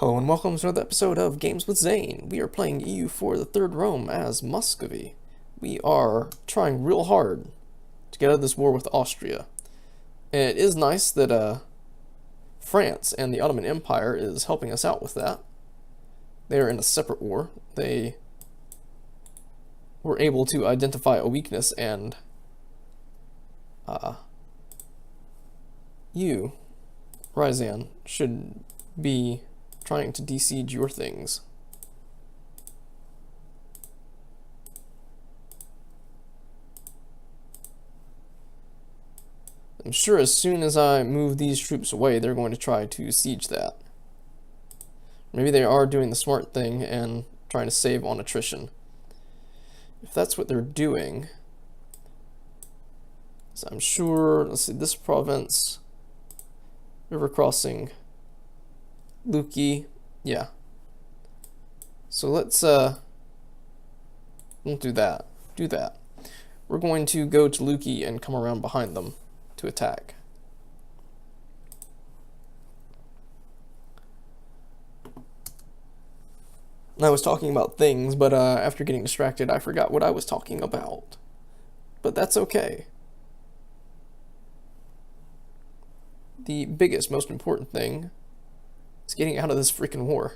Hello and welcome to another episode of Games with Zane. We are playing EU4 the Third Rome as Muscovy. We are trying real hard to get out of this war with Austria. And it is nice that France and the Ottoman Empire is helping us out with that. They are in a separate war. They were able to identify a weakness and you, Ryzan, should be trying to de-siege your things. I'm sure as soon as I move these troops away, they're going to try to siege that. Maybe they are doing the smart thing and trying to save on attrition. If that's what they're doing, so I'm sure, let's see, this province, river crossing, Luki, yeah. So let's, don't do that. Do that. We're going to go to Luki and come around behind them to attack. I was talking about things, but after getting distracted, I forgot what I was talking about. But that's okay. The biggest, most important thing is getting out of this freaking war.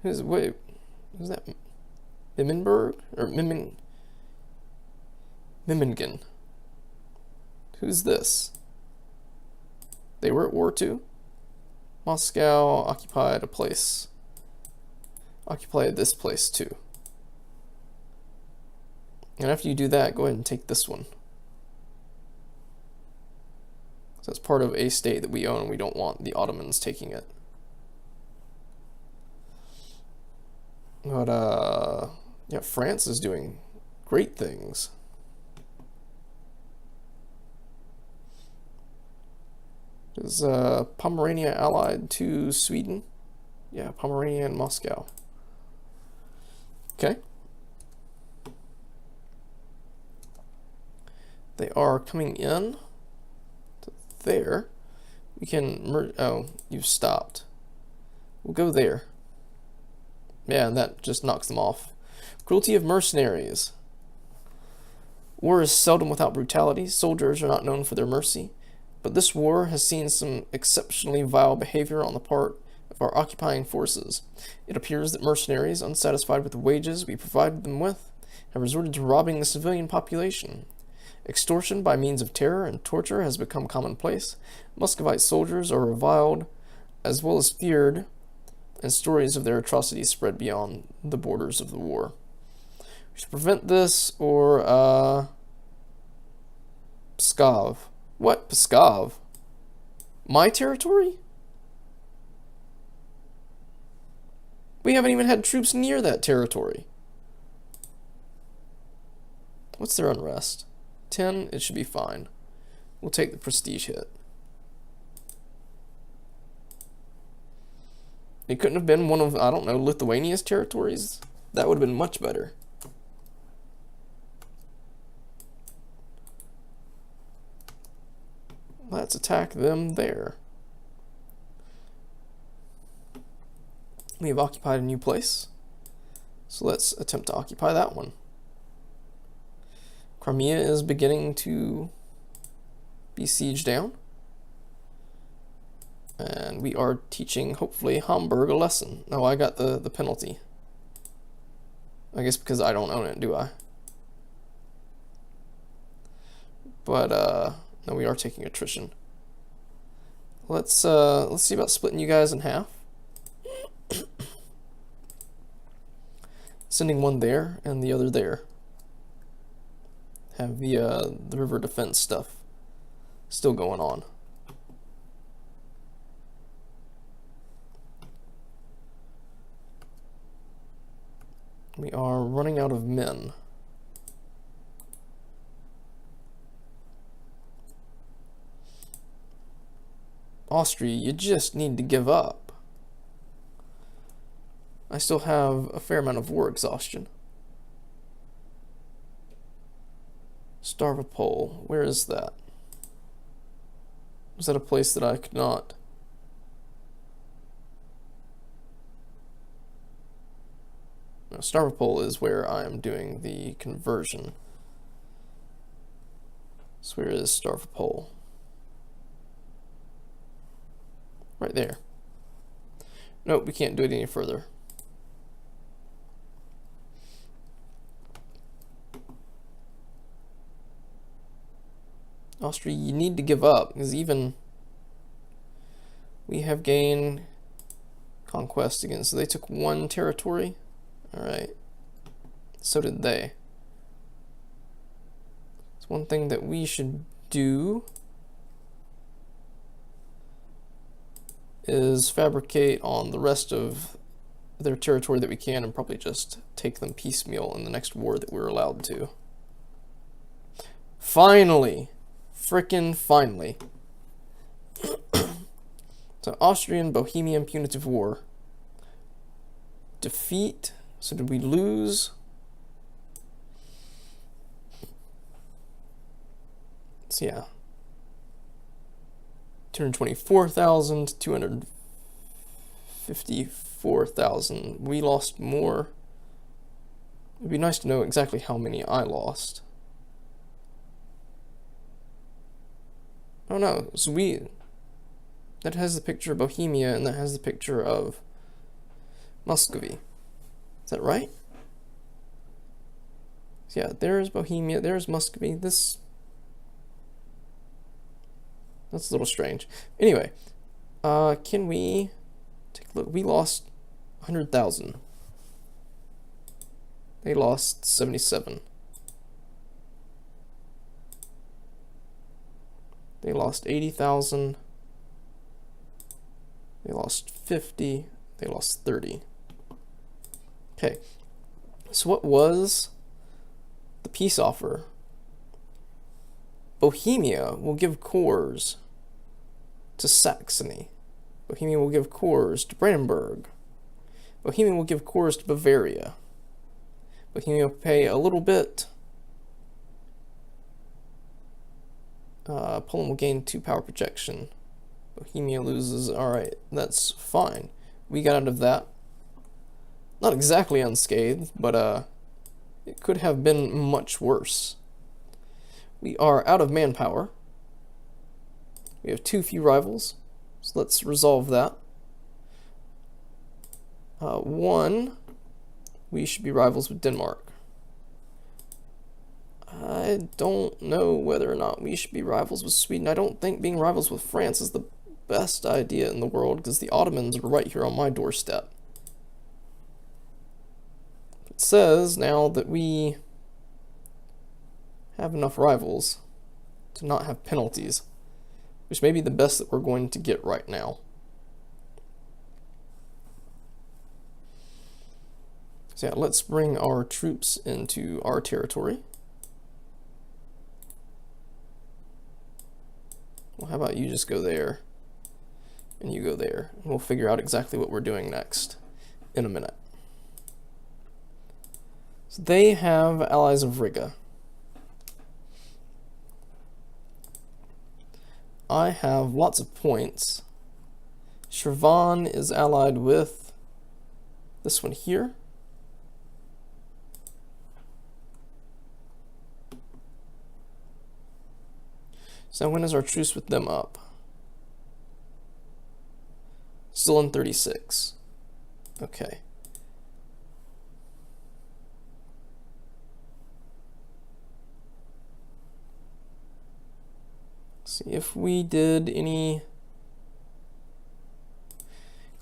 Who's that? Mimmenberg? Or Mimmengen? Who's this? They were at war too? Moscow occupied a place. Occupied this place too. And after you do that, go ahead and take this one. So it's part of a state that we own, and we don't want the Ottomans taking it. But, yeah, France is doing great things. Is Pomerania allied to Sweden? Yeah, Pomerania and Moscow. Okay. They are coming in to there. We can merge. Oh, you've stopped. We'll go there. Yeah, and that just knocks them off. Cruelty of mercenaries. War is seldom without brutality. Soldiers are not known for their mercy. But this war has seen some exceptionally vile behavior on the part of our occupying forces. It appears that mercenaries, unsatisfied with the wages we provided them with, have resorted to robbing the civilian population. Extortion by means of terror and torture has become commonplace. Muscovite soldiers are reviled as well as feared, and stories of their atrocities spread beyond the borders of the war. We should prevent this, or, Pskov. What? Pskov? My territory? We haven't even had troops near that territory. What's their unrest? 10, it should be fine. We'll take the prestige hit. It couldn't have been one of, I don't know, Lithuania's territories? That would have been much better. Let's attack them there. We have occupied a new place. So let's attempt to occupy that one. Crimea is beginning to be sieged down. And we are teaching, hopefully, Hamburg a lesson. Oh, I got the penalty. I guess because I don't own it, do I? But, no, we are taking attrition. Let's see about splitting you guys in half. Sending one there and the other there. Have the river defense stuff still going on. We are running out of men. Austria, you just need to give up. I still have a fair amount of war exhaustion. Stavropol, where is that? Was that a place that I could not? No, Stavropol is where I am doing the conversion. So where is Stavropol? Right there. Nope, we can't do it any further. Austria, you need to give up, because even we have gained conquest again. So they took one territory. Alright. So did they. It's one thing that we should do is fabricate on the rest of their territory that we can and probably just take them piecemeal in the next war that we're allowed to. Finally! Frickin' finally. So Austrian-Bohemian Punitive War. Defeat. So did we lose? So yeah. 224,000, 254,000. We lost more. It'd be nice to know exactly how many I lost. Oh no, so that has the picture of Bohemia and that has the picture of Muscovy. Is that right? So yeah, there's Bohemia, there's Muscovy. That's a little strange. Anyway, can we take a look? We lost 100,000. They lost 77. They lost 80,000. They lost 50. They lost 30. Okay. So what was the peace offer? Bohemia will give cores to Saxony. Bohemia will give cores to Brandenburg. Bohemia will give cores to Bavaria. Bohemia will pay a little bit. Poland will gain 2 power projection. Bohemia loses. Alright, that's fine. We got out of that. Not exactly unscathed, but it could have been much worse. We are out of manpower. We have too few rivals. So let's resolve that. 1, we should be rivals with Denmark. I don't know whether or not we should be rivals with Sweden. I don't think being rivals with France is the best idea in the world because the Ottomans are right here on my doorstep. It says now that we have enough rivals to not have penalties, which may be the best that we're going to get right now. So yeah, let's bring our troops into our territory. Well, how about you just go there, and you go there, and we'll figure out exactly what we're doing next in a minute. So they have allies of Riga. I have lots of points. Shirvan is allied with this one here. So when is our truce with them up? Still in 36. Okay. See if we did any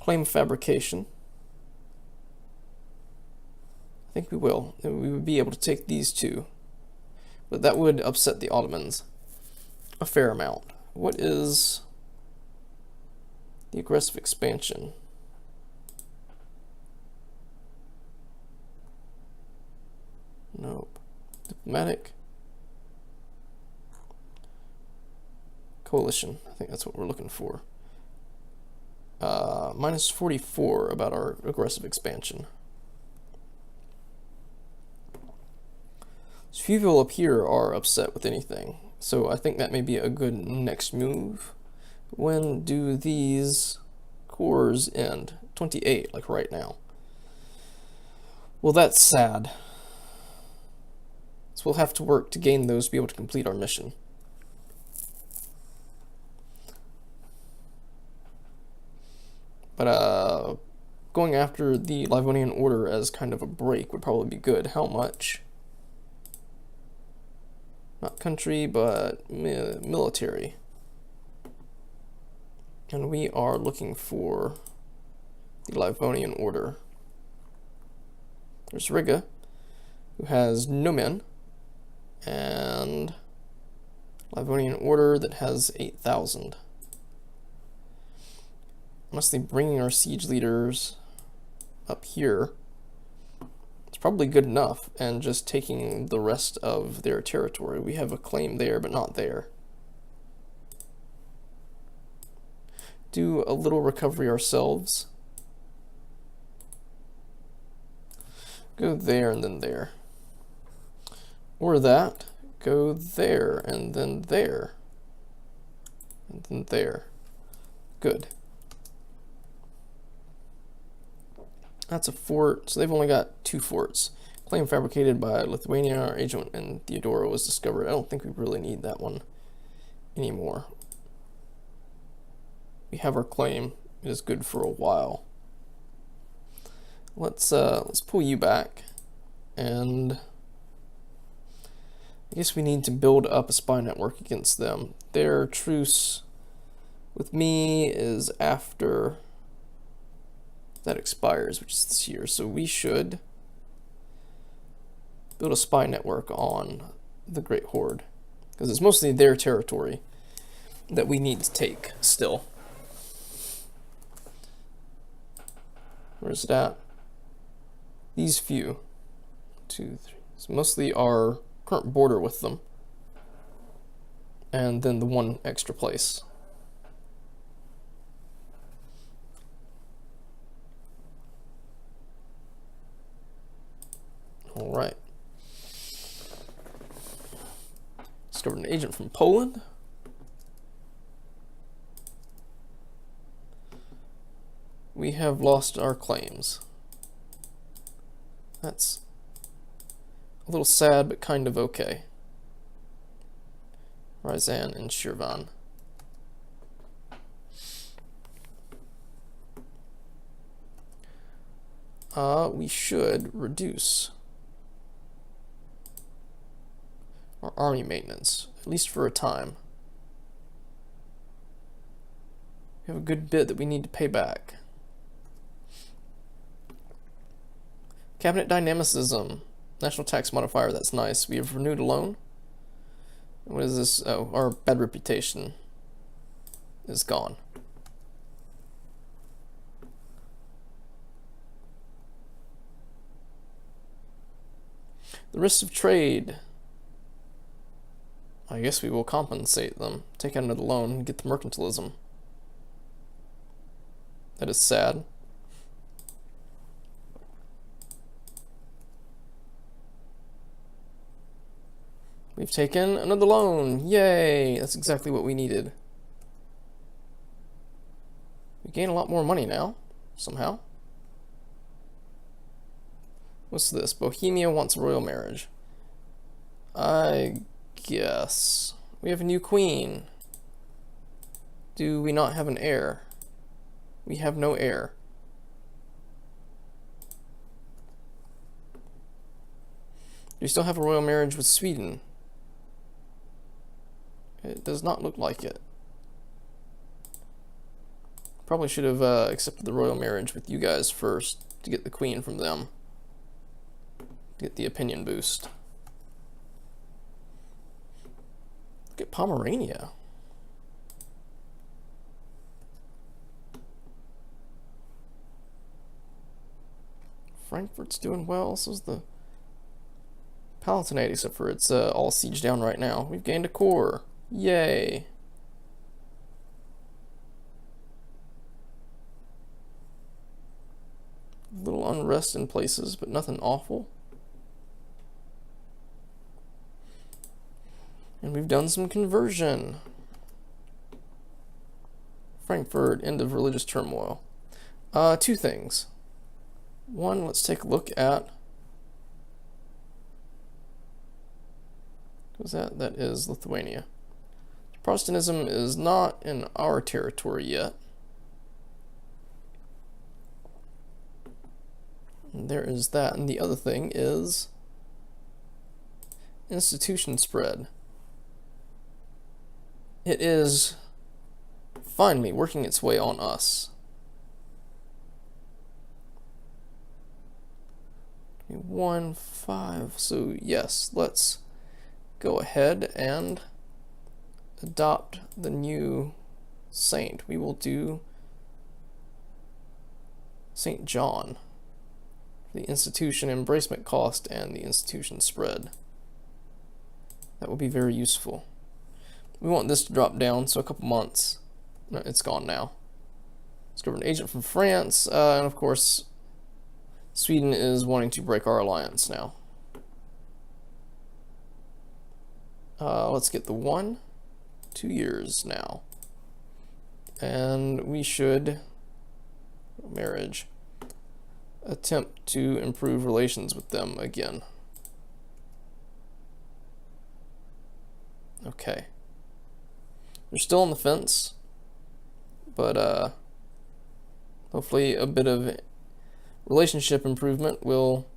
claim fabrication. I think we will. We would be able to take these two. But that would upset the Ottomans a fair amount. What is the aggressive expansion? Nope. Diplomatic. Coalition. I think that's what we're looking for. Minus 44 about our aggressive expansion. So few people up here are upset with anything. So I think that may be a good next move. When do these cores end? 28, like right now. Well, that's sad. So we'll have to work to gain those to be able to complete our mission. But going after the Livonian Order as kind of a break would probably be good. How much? Not country, but military. And we are looking for the Livonian Order. There's Riga, who has no men, and Livonian Order that has 8,000. Honestly, bringing our siege leaders up here, it's probably good enough, and just taking the rest of their territory. We have a claim there, but not there. Do a little recovery ourselves. Go there and then there. Or that. Go there and then there. And then there. Good. That's a fort. So they've only got 2 forts. Claim fabricated by Lithuania. Our agent in Theodora was discovered. I don't think we really need that one anymore. We have our claim. It is good for a while. Let's pull you back, and I guess we need to build up a spy network against them. Their truce with me is after that expires, which is this year, so we should build a spy network on the Great Horde, because it's mostly their territory that we need to take still. Where's it at? These few. 2, 3. So mostly our current border with them. And then the one extra place. Alright. Discovered an agent from Poland. We have lost our claims. That's a little sad, but kind of okay. Ryazan and Shirvan. We should reduce our army maintenance, at least for a time. We have a good bit that we need to pay back. Cabinet dynamicism. National tax modifier, that's nice. We have renewed a loan. What is this? Oh, our bad reputation is gone. The risks of trade. I guess we will compensate them. Take out another loan and get the mercantilism. That is sad. We've taken another loan. Yay! That's exactly what we needed. We gain a lot more money now, somehow. What's this? Bohemia wants a royal marriage. I guess. We have a new queen. Do we not have an heir? We have no heir. Do we still have a royal marriage with Sweden? It does not look like it. Probably should have accepted the royal marriage with you guys first to get the queen from them. Get the opinion boost. Look at Pomerania. Frankfurt's doing well, so's the Palatinate, except for it's all sieged down right now. We've gained a core. Yay. A little unrest in places, but nothing awful. And we've done some conversion. Frankfurt, end of religious turmoil. Two things. One, let's take a look at... What was that? That is Lithuania. Protestantism is not in our territory yet. And there is that. And the other thing is institution spread. It is finally working its way on us. 1, 5. So yes, let's go ahead and adopt the new saint. We will do St. John. The institution embracement cost and the institution spread. That will be very useful. We want this to drop down, so a couple months. No, it's gone now. Let's go over an agent from France, and of course, Sweden is wanting to break our alliance now. Let's get the 1, 2 years now. And we should, marriage, attempt to improve relations with them again. Okay. They're still on the fence, but hopefully a bit of relationship improvement will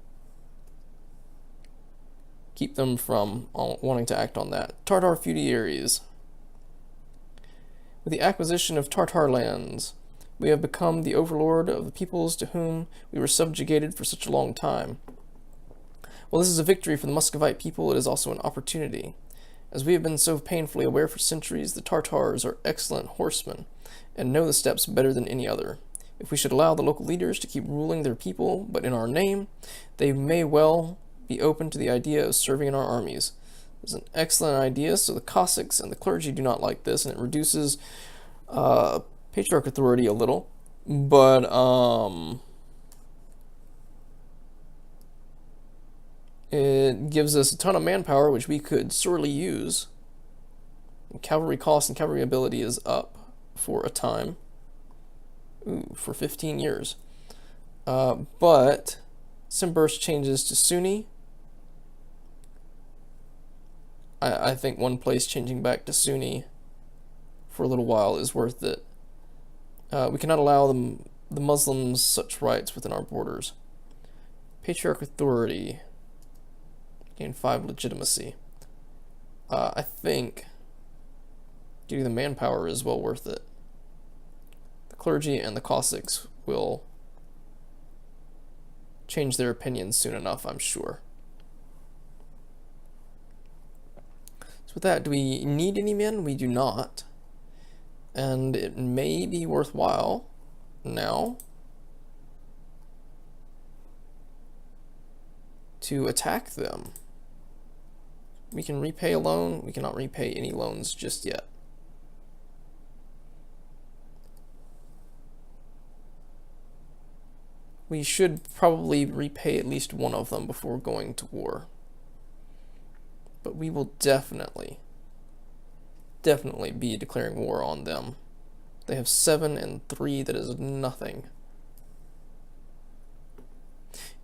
keep them from wanting to act on that. Tartar feudatories. With the acquisition of Tartar lands, we have become the overlord of the peoples to whom we were subjugated for such a long time. While this is a victory for the Muscovite people, it is also an opportunity. As we have been so painfully aware for centuries, the Tartars are excellent horsemen and know the steppes better than any other. If we should allow the local leaders to keep ruling their people, but in our name, they may well be open to the idea of serving in our armies. It's an excellent idea, so the Cossacks and the clergy do not like this, and it reduces patriarch authority a little, but it gives us a ton of manpower, which we could sorely use. And cavalry cost and cavalry ability is up for a time. Ooh, for 15 years. But Simburst changes to Sunni. I think one place changing back to Sunni for a little while is worth it. We cannot allow the Muslims such rights within our borders. Patriarch authority. Gain 5 legitimacy. I think getting the manpower is well worth it. The clergy and the Cossacks will change their opinions soon enough, I'm sure. So with that, do we need any men? We do not. And it may be worthwhile now to attack them. We can repay a loan. We cannot repay any loans just yet. We should probably repay at least one of them before going to war. But we will definitely be declaring war on them. They have 7 and 3. That is nothing.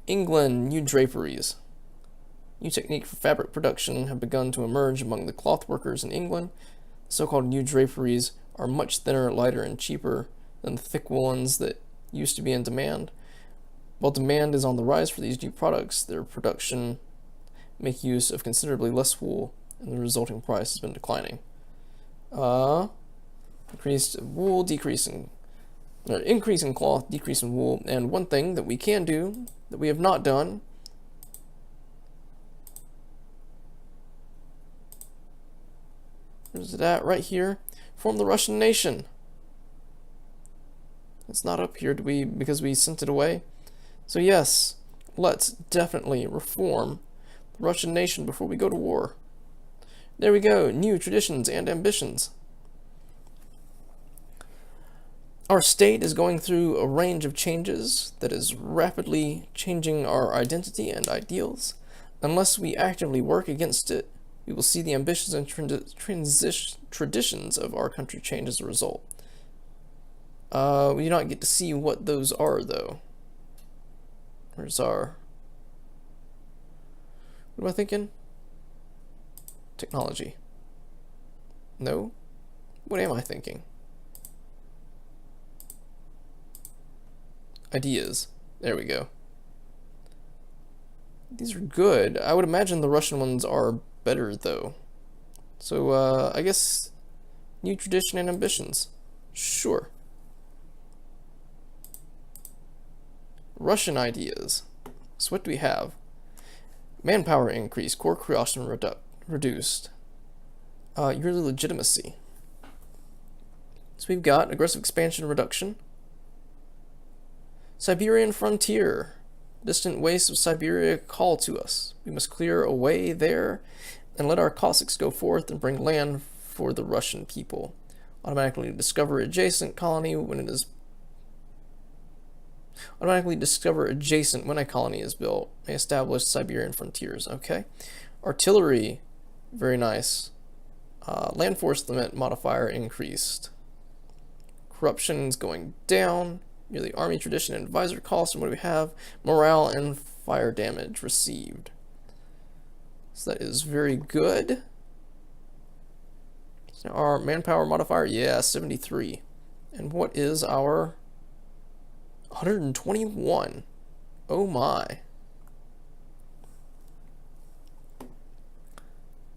England, new draperies. New technique for fabric production have begun to emerge among the cloth workers in England. The so-called new draperies are much thinner, lighter, and cheaper than the thick woolens that used to be in demand. While demand is on the rise for these new products, their production make use of considerably less wool, and the resulting price has been declining. Increased wool, increase in cloth, decrease in wool, and one thing that we can do that we have not done is that right here, form the Russian nation. It's not up here, because we sent it away. So yes, let's definitely reform the Russian nation before we go to war. There we go, new traditions and ambitions. Our state is going through a range of changes that is rapidly changing our identity and ideals. Unless we actively work against it, we will see the ambitions and traditions of our country change as a result. We do not get to see what those are, though. Where's our... What am I thinking? Technology. No? What am I thinking? Ideas. There we go. These are good. I would imagine the Russian ones are better, though. So, I guess new tradition and ambitions. Sure. Russian ideas. So what do we have? Manpower increase. Core corruption reduced. Yearly legitimacy. So we've got aggressive expansion reduction. Siberian frontier. Distant wastes of Siberia call to us. We must clear a way there and let our Cossacks go forth and bring land for the Russian people. Automatically discover adjacent colony when it is... Automatically discover adjacent when a colony is built. May establish Siberian frontiers. Okay. Artillery. Very nice. Land force limit modifier increased. Corruption is going down. Merely army tradition and advisor cost. And what do we have? Morale and fire damage received. So that is very good. So our manpower modifier, yeah, 73. And what is our 121? Oh my.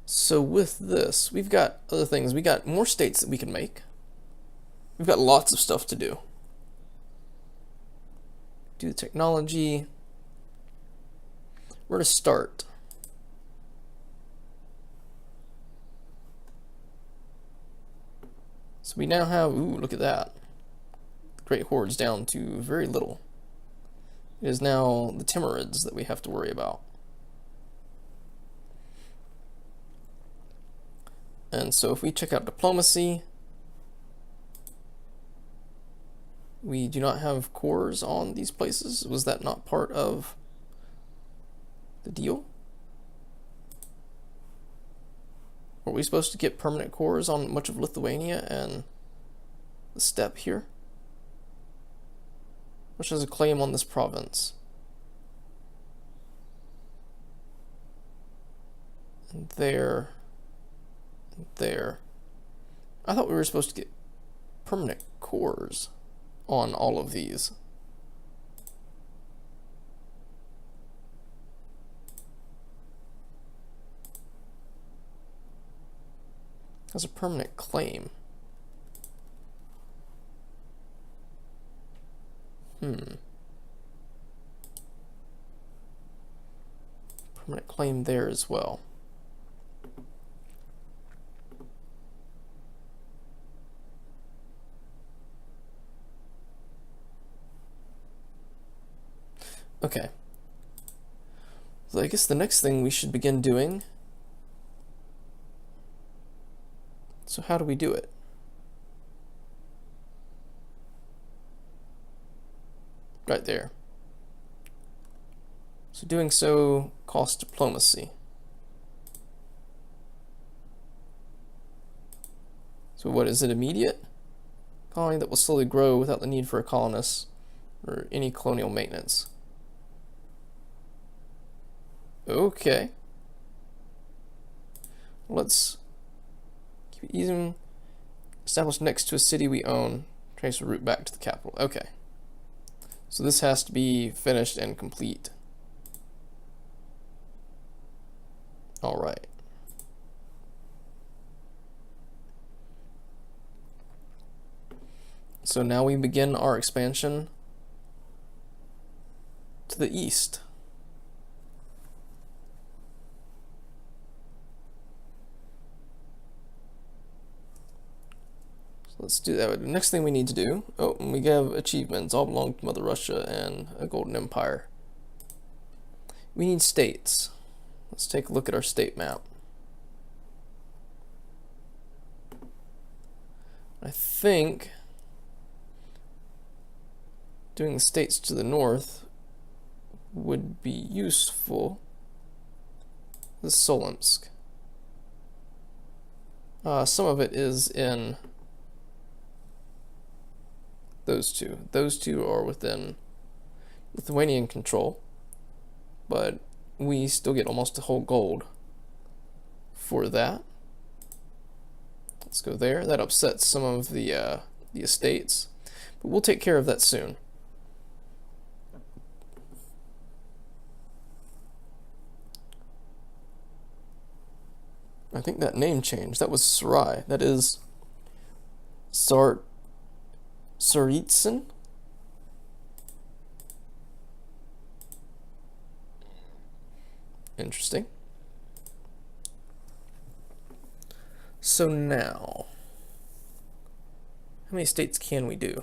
So with this, we've got other things. We got more states that we can make. We've got lots of stuff to do. Do the technology. Where to start? So we now have, ooh, look at that. Great hordes down to very little. It is now the Timurids that we have to worry about. And so if we check out diplomacy, we do not have cores on these places. Was that not part of the deal? Were we supposed to get permanent cores on much of Lithuania and the steppe here? Which has a claim on this province? And there. And there. I thought we were supposed to get permanent cores on all of these. As a permanent claim. Permanent claim there as well. Okay. So I guess the next thing we should begin doing. So how do we do it? Right there. So doing so costs diplomacy. So what is it? Immediate? Colony that will slowly grow without the need for a colonist or any colonial maintenance. Okay. Let's keep it easy. Established next to a city we own. Trace a route back to the capital. Okay. So this has to be finished and complete. All right. So now we begin our expansion to the east. Let's do that. The next thing we need to do, oh, and we have achievements, all belong to Mother Russia and a golden empire. We need states. Let's take a look at our state map. I think doing the states to the north would be useful. This is Solomsk. Some of it is in those two. Those two are within Lithuanian control, but we still get almost a whole gold for that. Let's go there. That upsets some of the estates, but we'll take care of that soon. I think that name changed. That was Sarai. That is Saritsyn? Interesting. So now, how many states can we do?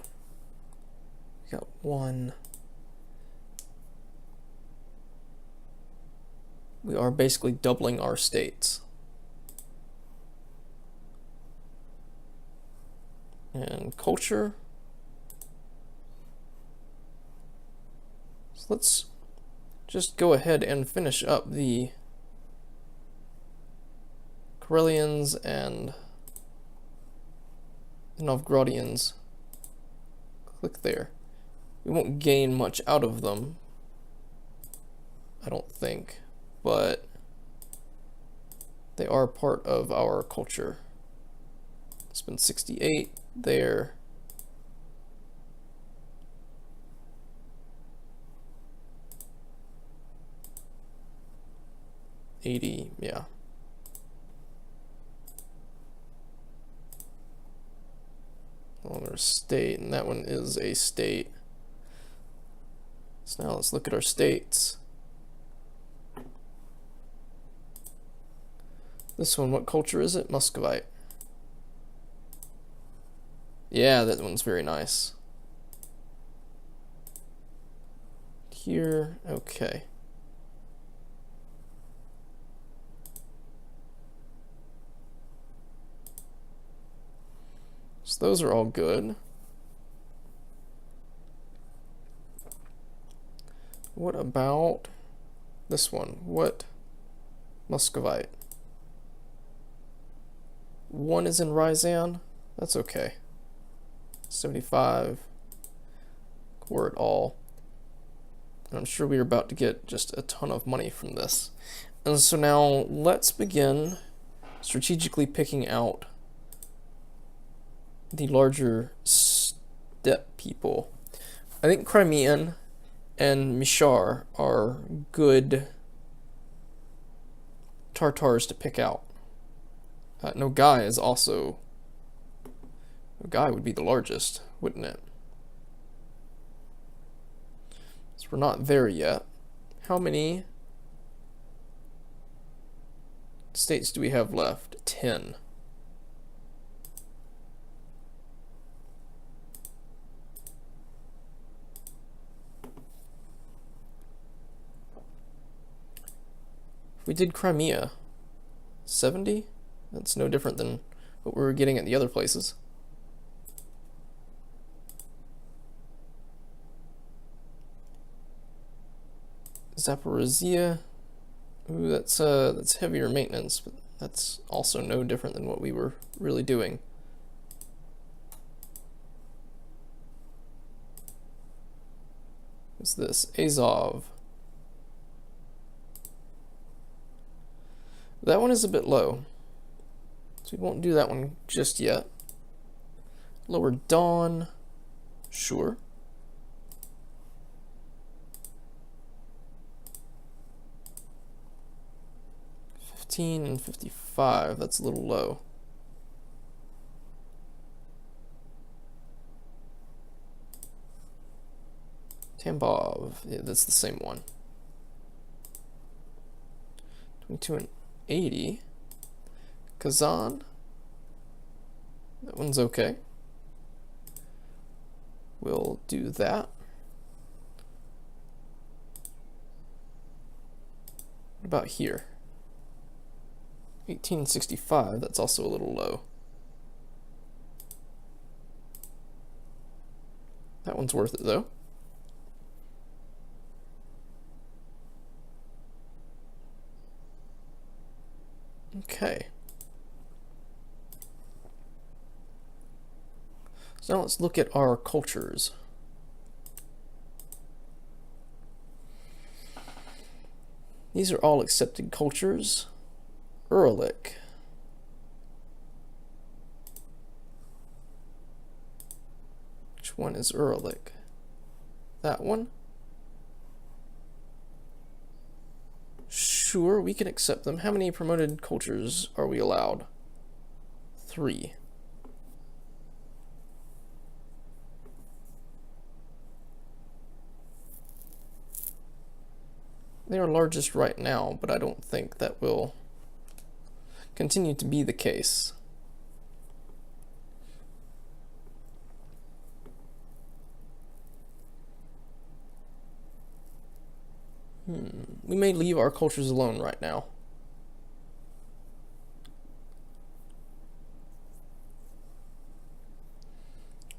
We got one. We are basically doubling our states. And culture. So let's just go ahead and finish up the Karelians and the Novgorodians. Click there. We won't gain much out of them, I don't think, but they are part of our culture. Spend 68 there. $80, yeah. Another state, and that one is a state. So now let's look at our states. This one, what culture is it? Muscovite. Yeah, that one's very nice. Here, okay. So those are all good. What about this one? What Muscovite? One is in Ryazan. That's okay. 75. We're at all. And I'm sure we're about to get just a ton of money from this. And so now let's begin strategically picking out the larger steppe people. I think Crimean and Mishar are good Tartars to pick out. Nogai is also... Nogai would be the largest, wouldn't it? So we're not there yet. How many states do we have left? 10. If we did Crimea, 70? That's no different than what we were getting at the other places. Zaporizhia. Ooh, that's heavier maintenance, but that's also no different than what we were really doing. What's this? Azov. That one is a bit low, so we won't do that one just yet. Lower Dawn, sure. And 55, that's a little low. Tambov, yeah, that's the same one. 22 and 80. Kazan, that one's okay. We'll do that. What about here? 1865, that's also a little low. That one's worth it though. Okay. So now let's look at our cultures. These are all accepted cultures. Uralic. Which one is Uralic? That one? Sure, we can accept them. How many promoted cultures are we allowed? 3. They are largest right now, but I don't think that will continue to be the case. We may leave our cultures alone right now.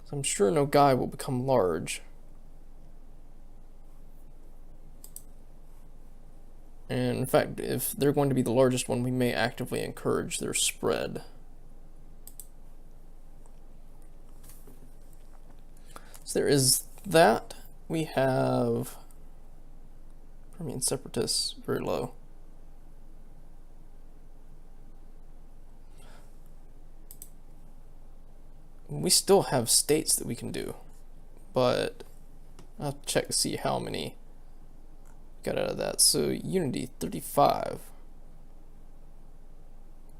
So I'm sure no guy will become large. And in fact, if they're going to be the largest one, we may actively encourage their spread. So there is that. We have Permian separatists, very low. We still have states that we can do, but I'll check to see how many got out of that. So Unity 35.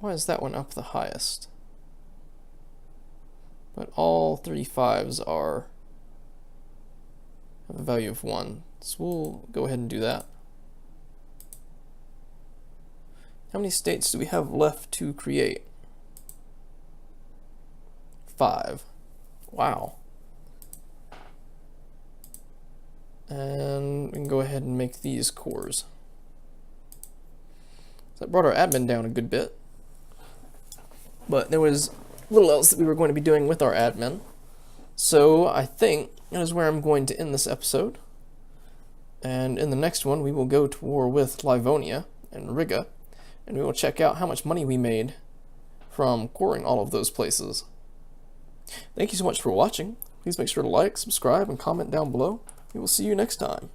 Why is that one up the highest? But all 35s have a value of 1. So we'll go ahead and do that. How many states do we have left to create? 5. Wow. And we can go ahead and make these cores. So that brought our admin down a good bit. But there was little else that we were going to be doing with our admin. So I think that is where I'm going to end this episode. And in the next one, we will go to war with Livonia and Riga, and we will check out how much money we made from coring all of those places. Thank you so much for watching. Please make sure to like, subscribe, and comment down below. We will see you next time.